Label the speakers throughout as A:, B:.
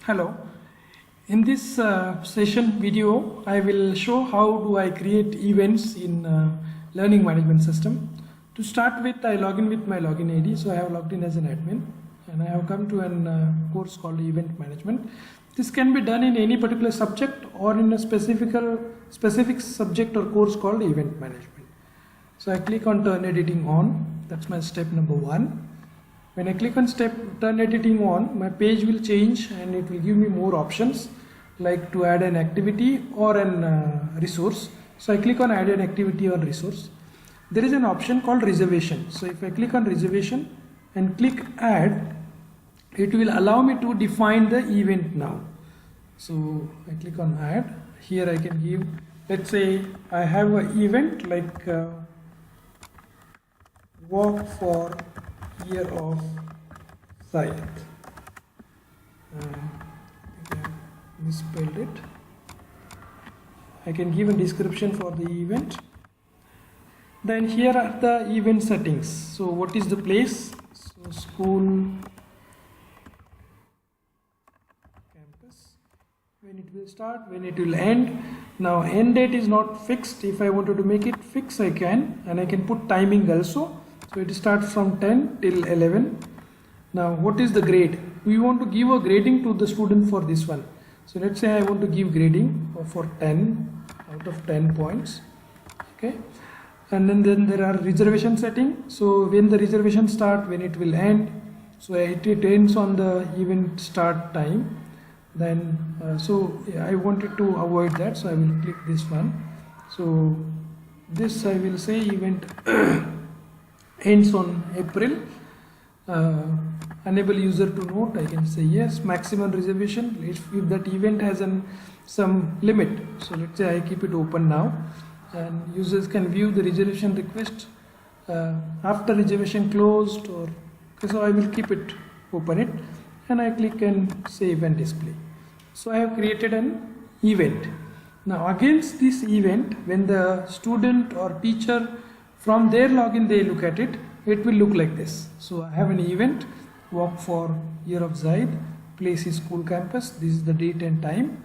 A: Hello. In this session video, I will show how do I create events in learning management system. To start with, I log in with my login ID. So I have logged in as an admin and I have come to a course called event management. This can be done in any particular subject or in a specific subject or course called event management. So I click on turn editing on. That's my step number 1. When I click on turn editing on, my page will change and it will give me more options like to add an activity or an resource. So I click on add an activity or resource. There is an option called reservation. So if I click on reservation and click add, it will allow me to define the event now. So I click on add. Here I can give, let's say I have an event like walk for year of Zayed. I misspelled it. I can give a description for the event. Then here are the event settings. So what is the place? So school campus. When it will start, when it will end. Now end date is not fixed. If I wanted to make it fixed, I can, and I can put timing also. So it starts from 10 till 11. Now what is the grade? We want to give a grading to the student for this one. So let's say I want to give grading for 10 out of 10 points. Okay. And then there are reservation setting. So when the reservation start, when it will end. So it ends on the event start time. Then so I wanted to avoid that. So I will click this one. So this I will say event ends on April. Enable user to note, I can say yes. Maximum reservation, if that event has some limit, so let's say I keep it open now, and users can view the reservation request after reservation closed, or so I will keep it open it, and I click and save and display. So I have created an event. Now against this event, when the student or teacher from their login they look at it, it will look like this. So I have an event, walk for year of Zayed, place is school campus, this is the date and time,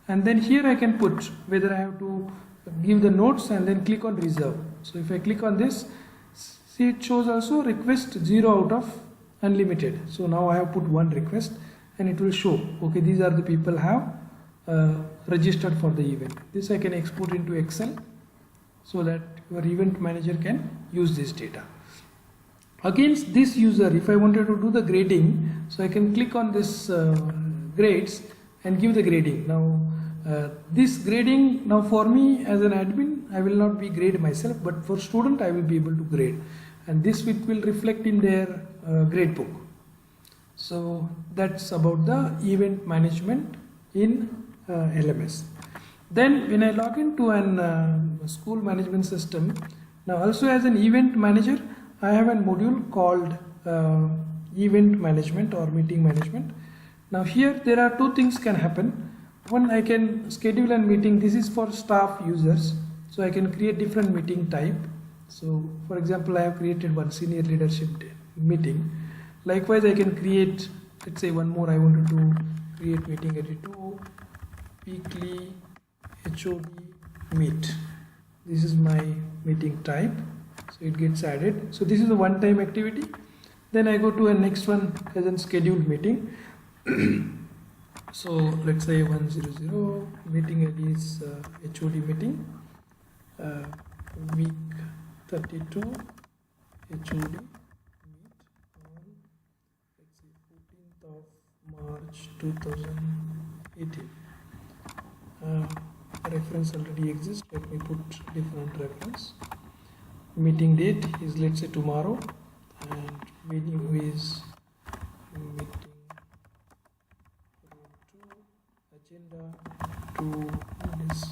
A: and then here I can put whether I have to give the notes and then click on reserve. So if I click on this, see it shows also request 0 out of unlimited. So now I have put one request and it will show, okay, these are the people have registered for the event. This I can export into Excel so that your event manager can use this data. Against this user, if I wanted to do the grading, so I can click on this grades and give the grading. Now this grading, now for me as an admin, I will not be grade myself, but for student I will be able to grade, and this will reflect in their grade book. So that's about the event management in LMS. Then when I log into an school management system, now also as an event manager, I have a module called event management or meeting management. Now here there are two things can happen. One, I can schedule a meeting. This is for staff users. So I can create different meeting type. So for example, I have created one senior leadership meeting. Likewise, I can create, let's say one more, I wanted to create meeting editor, weekly HOD meet. This is my meeting type. So it gets added. So this is a one-time activity. Then I go to a next one as a scheduled meeting. So let's say 100 meeting ID is HOD meeting, week 32 HOD meet on, let's say 14th of March 2018. Reference already exists. Let me put different reference. Meeting date is, let's say, tomorrow, and venue is meeting room 2, agenda to discuss.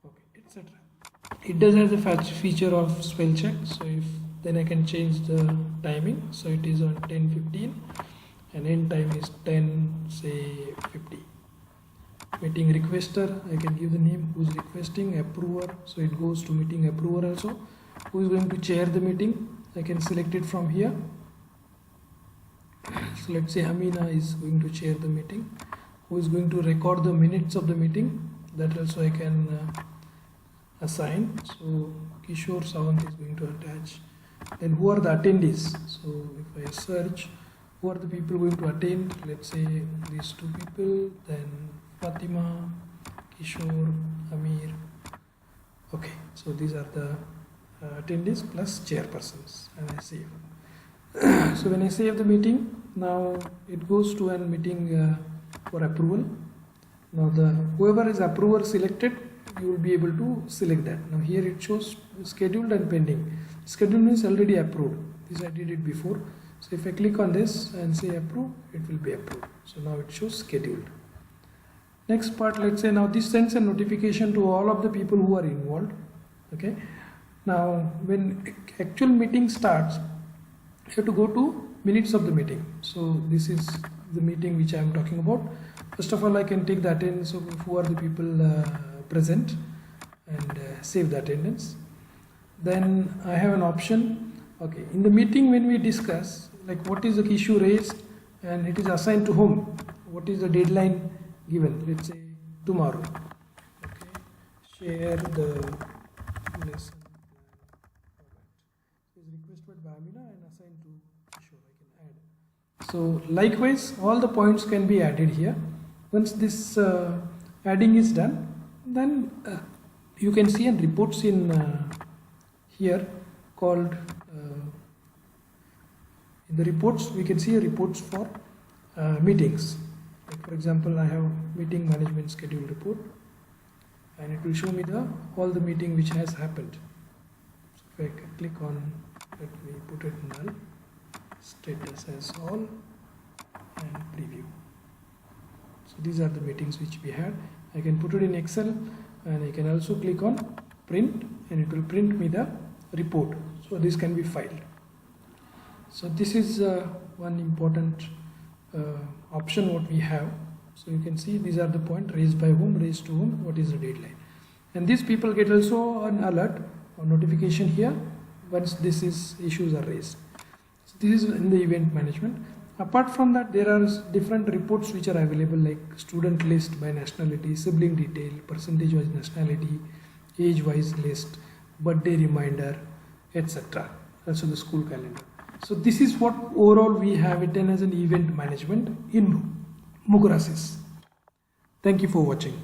A: Okay, etc. It does have a feature of spell check, so if then I can change the timing. So it is on 10:15 and end time is 10, say meeting requester, I can give the name, who's requesting, approver, so it goes to meeting approver also. Who is going to chair the meeting, I can select it from here. So let's say Amina is going to chair the meeting. Who is going to record the minutes of the meeting, that also I can assign. So Kishore Sawant is going to attach. Then who are the attendees? So if I search, who are the people going to attend? Let's say these two people, then Fatima, Kishore, Amir. Okay, so these are the attendees plus chairpersons, and I save. So when I save the meeting, now it goes to a meeting for approval. Now whoever is approver selected, you will be able to select that. Now here it shows scheduled and pending. Scheduled means already approved. This I did it before. So if I click on this and say approve, it will be approved. So now it shows scheduled. Next part, let's say now this sends a notification to all of the people who are involved. Okay. Now when actual meeting starts, you have to go to minutes of the meeting. So this is the meeting which I am talking about. First of all, I can take the attendance of who are the people present and save the attendance. Then I have an option. Okay, in the meeting when we discuss like what is the issue raised and it is assigned to whom, what is the deadline given, let's say tomorrow. Okay, share the lesson plan format. It is requested by Amina and assigned to Kishore. I can add. So likewise, all the points can be added here. Once this adding is done, then you can see and reports in here called in the reports we can see reports for meetings. Like for example, I have meeting management schedule report, and it will show me all the meeting which has happened. So if I click on, let me put it null, status as all, and preview. So these are the meetings which we had. I can put it in Excel, and I can also click on print, and it will print me the report. So this can be filed. So this is one important option what we have. So you can see these are the points raised by whom, raised to whom, what is the deadline. And these people get also an alert or notification here once issues are raised. So this is in the event management. Apart from that, there are different reports which are available, like student list by nationality, sibling detail, percentage wise nationality, age wise list, birthday reminder, etc. Also the school calendar. So this is what overall we have written as an event management in Mukura Sys. Thank you for watching.